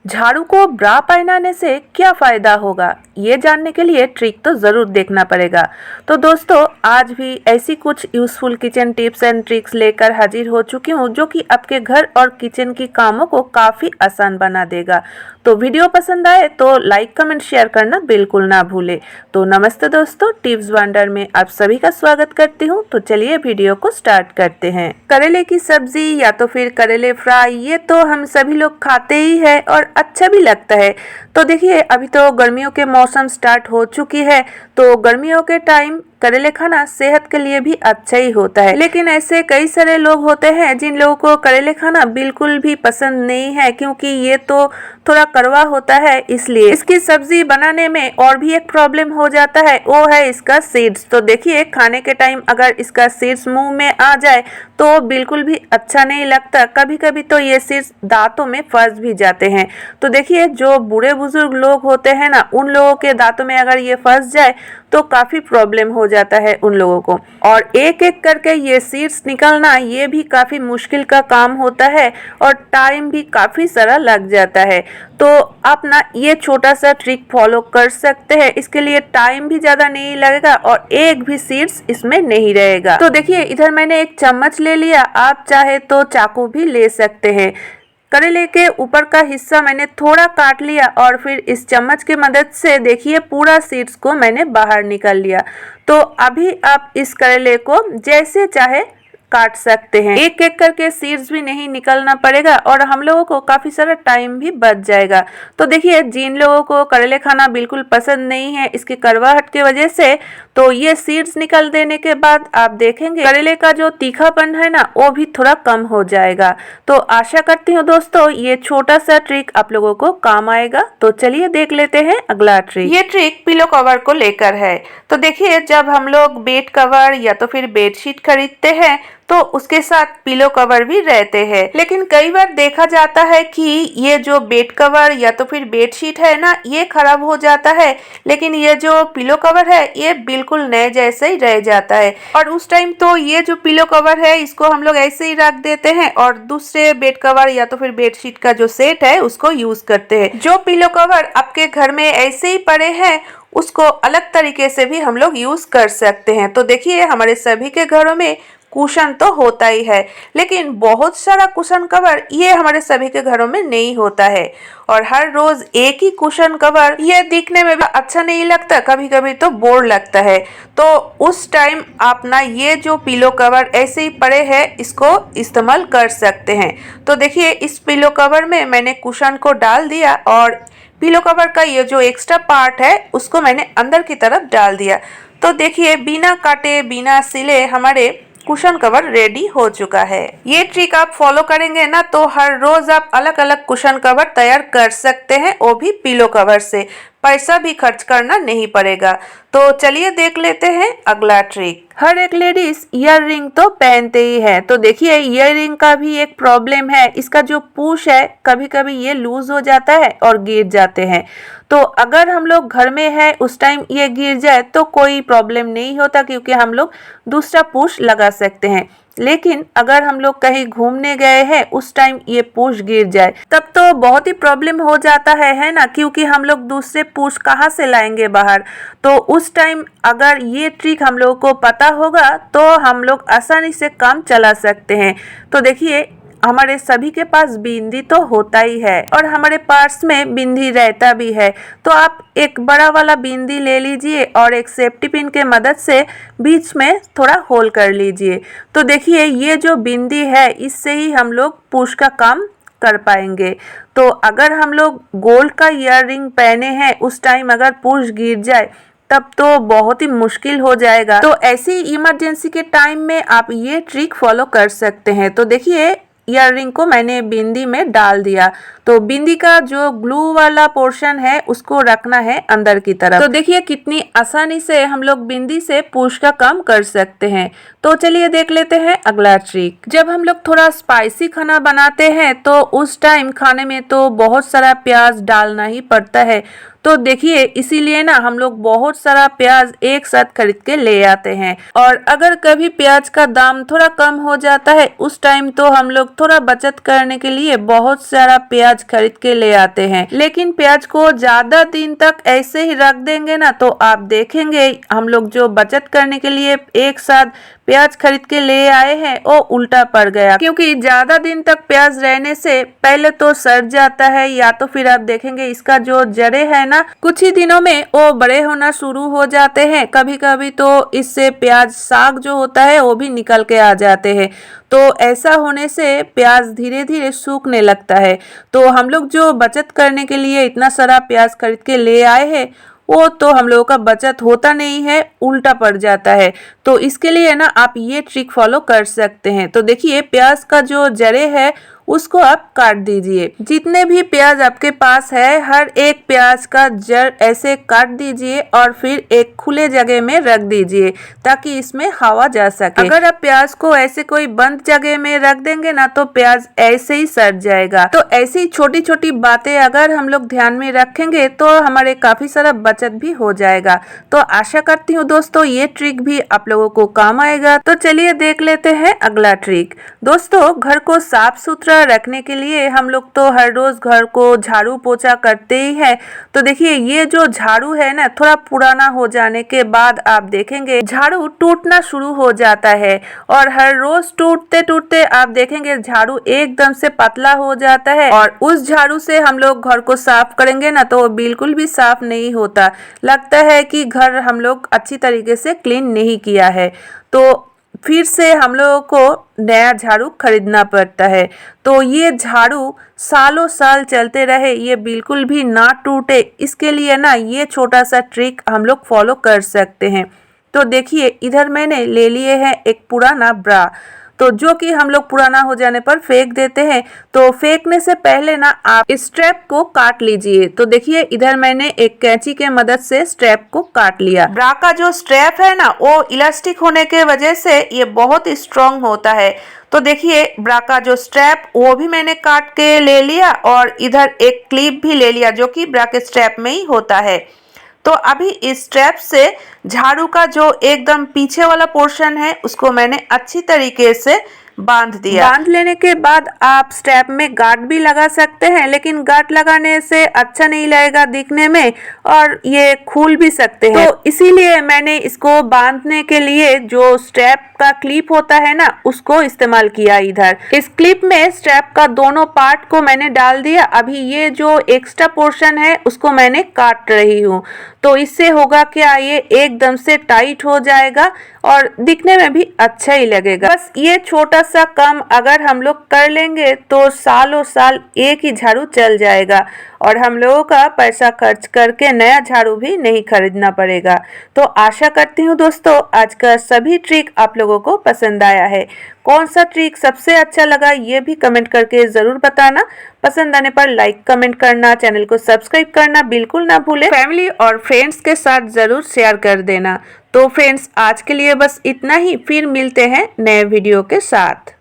झाड़ू को ब्रा पहनाने से क्या फ़ायदा होगा, ये जानने के लिए ट्रिक तो ज़रूर देखना पड़ेगा। तो दोस्तों, आज भी ऐसी कुछ useful kitchen tips and tricks लेकर हाजिर हो चुकी हूँ जो कि आपके घर और किचन की कामों को काफ़ी आसान बना देगा। तो वीडियो पसंद आए तो लाइक कमेंट शेयर करना बिल्कुल ना भूले। तो नमस्ते दोस्तों, टिप्स वंडर में आप सभी का स्वागत करती हूँ। तो चलिए वीडियो को स्टार्ट करते हैं। करेले की सब्जी या तो फिर करेले फ्राई, ये तो हम सभी लोग खाते ही है और अच्छा भी लगता है। तो देखिए, अभी तो गर्मियों के मौसम स्टार्ट हो चुकी है, तो गर्मियों के टाइम करेले खाना सेहत के लिए भी अच्छा ही होता है। लेकिन ऐसे कई सारे लोग होते हैं जिन लोगों को करेले खाना बिल्कुल भी पसंद नहीं है, क्योंकि ये तो थोड़ा कड़वा होता है। इसलिए इसकी सब्जी बनाने में और भी एक प्रॉब्लम हो जाता है, वो है इसका सीड्स। तो देखिए, खाने के टाइम अगर इसका सीड्स मुंह में आ जाए तो बिल्कुल भी अच्छा नहीं लगता। कभी कभी तो ये सीड्स दांतों में फंस भी जाते हैं। तो देखिए, जो बूढ़े बुजुर्ग लोग होते हैं ना, उन लोगों के दांतों में अगर ये फंस जाए तो काफी प्रॉब्लम हो जाता है उन लोगों को। और एक एक करके ये सीड्स निकलना, ये भी काफी मुश्किल का काम होता है और टाइम भी काफी सारा लग जाता है। तो आप ना ये छोटा सा ट्रिक फॉलो कर सकते हैं। इसके लिए टाइम भी ज्यादा नहीं लगेगा और एक भी सीड्स इसमें नहीं रहेगा। तो देखिए, इधर मैंने एक चम्मच ले लिया, आप चाहे तो चाकू भी ले सकते हैं। करेले के ऊपर का हिस्सा मैंने थोड़ा काट लिया और फिर इस चम्मच की मदद से देखिए पूरा सीड्स को मैंने बाहर निकाल लिया। तो अभी आप इस करेले को जैसे चाहे काट सकते हैं। एक एक करके सीड्स भी नहीं निकलना पड़ेगा और हम लोगों को काफी सारा टाइम भी बच जाएगा। तो देखिए, जिन लोगों को करेले खाना बिल्कुल पसंद नहीं है इसकी कड़वाहट की वजह से, तो ये सीड्स निकल देने के बाद आप देखेंगे करेले का जो तीखापन है ना, वो भी थोड़ा कम हो जाएगा। तो आशा करती हूँ दोस्तों, ये छोटा सा ट्रिक आप लोगों को काम आएगा। तो चलिए देख लेते हैं अगला ट्रिक। ये ट्रिक पिलो कवर को लेकर है। तो देखिए, जब हम लोग बेड कवर या तो फिर बेडशीट खरीदते हैं तो उसके साथ पिलो कवर भी रहते हैं। लेकिन कई बार देखा जाता है कि ये जो बेड कवर या तो फिर बेडशीट है ना, ये खराब हो जाता है, लेकिन ये जो पिलो कवर है ये बिल्कुल नए जैसे ही रह जाता है। और उस टाइम तो ये जो पिलो कवर है इसको हम लोग ऐसे ही रख देते हैं और दूसरे बेड कवर या तो फिर बेडशीट का जो सेट है उसको यूज करते हैं। जो पिलो कवर आपके घर में ऐसे ही पड़े हैं उसको अलग तरीके से भी हम लोग यूज कर सकते हैं। तो देखिए, हमारे सभी के घरों में कुशन तो होता ही है, लेकिन बहुत सारा कुशन कवर ये हमारे सभी के घरों में नहीं होता है। और हर रोज एक ही कुशन कवर ये दिखने में भी अच्छा नहीं लगता, कभी कभी तो बोर लगता है। तो उस टाइम आप ना ये जो पिलो कवर ऐसे ही पड़े हैं इसको इस्तेमाल कर सकते हैं। तो देखिए, इस पिलो कवर में मैंने कुशन को डाल दिया और पिलो कवर का ये जो एक्स्ट्रा पार्ट है उसको मैंने अंदर की तरफ डाल दिया। तो देखिए, बिना काटे बिना सिले हमारे कुशन कवर रेडी हो चुका है। ये ट्रिक आप फॉलो करेंगे ना तो हर रोज आप अलग अलग कुशन कवर तैयार कर सकते हैं, वो भी पिलो कवर से। पैसा भी खर्च करना नहीं पड़ेगा। तो चलिए देख लेते हैं अगला ट्रिक। हर एक लेडीज ईयर रिंग तो पहनते ही है। तो देखिए, ईयर रिंग का भी एक प्रॉब्लम है, इसका जो पूछ है कभी कभी ये लूज हो जाता है और गिर जाते हैं। तो अगर हम लोग घर में है उस टाइम ये गिर जाए तो कोई प्रॉब्लम नहीं होता, क्योंकि हम लोग दूसरा पूछ लगा सकते हैं। लेकिन अगर हम लोग कहीं घूमने गए हैं उस टाइम ये पूछ गिर जाए तब तो बहुत ही प्रॉब्लम हो जाता है ना, क्योंकि हम लोग दूसरे पूछ कहाँ से लाएंगे बाहर। तो उस टाइम अगर ये ट्रिक हम लोगों को पता होगा तो हम लोग आसानी से काम चला सकते हैं। तो देखिए, हमारे सभी के पास बिंदी तो होता ही है और हमारे पर्स में बिंदी रहता भी है। तो आप एक बड़ा वाला बिंदी ले लीजिए और एक सेफ्टी पिन के मदद से बीच में थोड़ा होल कर लीजिए। तो देखिए, ये जो बिंदी है इससे ही हम लोग पुश का काम कर पाएंगे। तो अगर हम लोग गोल्ड का ईयर रिंग पहने हैं उस टाइम अगर पुश गिर जाए तब तो बहुत ही मुश्किल हो जाएगा। तो ऐसी इमरजेंसी के टाइम में आप ये ट्रिक फॉलो कर सकते हैं। तो देखिए, ईयर रिंग को मैंने बिंदी में डाल दिया। तो बिंदी का जो ग्लू वाला पोर्शन है उसको रखना है अंदर की तरफ। तो देखिए, कितनी आसानी से हम लोग बिंदी से पुश का काम कर सकते हैं। तो चलिए देख लेते हैं अगला ट्रिक। जब हम लोग थोड़ा स्पाइसी खाना बनाते हैं तो उस टाइम खाने में तो बहुत सारा प्याज डालना ही पड़ता है। तो तो देखिए इसीलिए ना हम लोग बहुत सारा प्याज एक साथ खरीद के ले आते हैं। और अगर कभी प्याज का दाम थोड़ा कम हो जाता है उस टाइम तो हम लोग थोड़ा बचत करने के लिए बहुत सारा प्याज खरीद के ले आते हैं। लेकिन प्याज को ज्यादा दिन तक ऐसे ही रख देंगे ना तो आप देखेंगे हम लोग जो बचत करने के लिए एक साथ प्याज खरीद के ले आए हैं वो उल्टा पड़ गया, क्योंकि ज्यादा दिन तक प्याज रहने से पहले तो सड़ जाता है या तो फिर आप देखेंगे इसका जो जड़े है ना कुछ ही दिनों में वो बड़े होना शुरू हो जाते हैं। कभी कभी तो इससे प्याज साग जो होता है वो भी निकल के आ जाते हैं। तो ऐसा होने से प्याज धीरे धीरे सूखने लगता है। तो हम लोग जो बचत करने के लिए इतना सारा प्याज खरीद के ले आए हैं वो तो हम लोगों का बचत होता नहीं है, उल्टा पड़ जाता है। तो इसके लिए ना आप ये ट्रिक फॉलो कर सकते हैं। तो देखिए प्याज का जो जड़े है उसको आप काट दीजिए। जितने भी प्याज आपके पास है हर एक प्याज का जड़ ऐसे काट दीजिए और फिर एक खुले जगह में रख दीजिए ताकि इसमें हवा जा सके। अगर आप प्याज को ऐसे कोई बंद जगह में रख देंगे ना तो प्याज ऐसे ही सड़ जाएगा। तो ऐसी छोटी छोटी बातें अगर हम लोग ध्यान में रखेंगे तो हमारे काफी सारा बचत भी हो जाएगा। तो आशा करती हूँ दोस्तों ये ट्रिक भी आप लोगों को काम आएगा। तो चलिए देख लेते हैं अगला ट्रिक। दोस्तों घर को साफ सुथरा रखने के लिए हम लोग तो हर रोज घर को झाड़ू पोछा करते ही है। तो देखिए ये जो झाड़ू है ना थोड़ा पुराना हो जाने के बाद आप देखेंगे झाड़ू टूटना शुरू हो जाता है और हर रोज टूटते टूटते आप देखेंगे झाड़ू एकदम से पतला हो जाता है। और उस झाड़ू से हम लोग घर को साफ करेंगे ना तो बिल्कुल भी साफ नहीं होता, लगता है कि घर हम लोग अच्छी तरीके से क्लीन नहीं किया है। तो फिर से हम लोगों को नया झाड़ू खरीदना पड़ता है। तो ये झाड़ू सालों साल चलते रहे, ये बिल्कुल भी ना टूटे, इसके लिए ना ये छोटा सा ट्रिक हम लोग फॉलो कर सकते हैं। तो देखिए इधर मैंने ले लिए हैं एक पुराना ब्रा, तो जो कि हम लोग पुराना हो जाने पर फेंक देते हैं। तो फेंकने से पहले ना आप स्ट्रैप को काट लीजिए। तो देखिए इधर मैंने एक कैंची के मदद से स्ट्रैप को काट लिया। ब्रा का जो स्ट्रैप है ना वो इलास्टिक होने के वजह से ये बहुत स्ट्रांग होता है। तो देखिए ब्रा का जो स्ट्रैप वो भी मैंने काट के ले लिया और इधर एक क्लिप भी ले लिया जो कि ब्रा के स्ट्रैप में ही होता है। तो अभी इस स्ट्रैप से झाड़ू का जो एकदम पीछे वाला पोर्शन है उसको मैंने अच्छी तरीके से बांध दिया। बांध लेने के बाद आप स्ट्रैप में गार्ड भी लगा सकते हैं, लेकिन गार्ड लगाने से अच्छा नहीं लगेगा दिखने में और ये खुल भी सकते हैं। तो इसीलिए मैंने इसको बांधने के लिए जो स्ट्रैप का क्लिप होता है ना उसको इस्तेमाल किया। इधर इस क्लिप में स्ट्रैप का दोनों पार्ट को मैंने डाल दिया। अभी ये जो एक्स्ट्रा पोर्शन है उसको मैंने काट रही हूँ। तो इससे होगा क्या, ये एकदम से टाइट हो जाएगा और दिखने में भी अच्छा ही लगेगा। बस ये छोटा सा काम अगर हम लोग कर लेंगे तो सालों साल एक ही झाड़ू चल जाएगा और हम लोगों का पैसा खर्च करके नया झाड़ू भी नहीं खरीदना पड़ेगा। तो आशा करती हूँ दोस्तों आज का सभी ट्रिक आप लोगों को पसंद आया है। कौन सा ट्रिक सबसे अच्छा लगा ये भी कमेंट करके ज़रूर बताना। पसंद आने पर लाइक कमेंट करना, चैनल को सब्सक्राइब करना बिल्कुल ना भूलें। फैमिली और फ्रेंड्स के साथ ज़रूर शेयर कर देना। तो फ्रेंड्स आज के लिए बस इतना ही, फिर मिलते हैं नए वीडियो के साथ।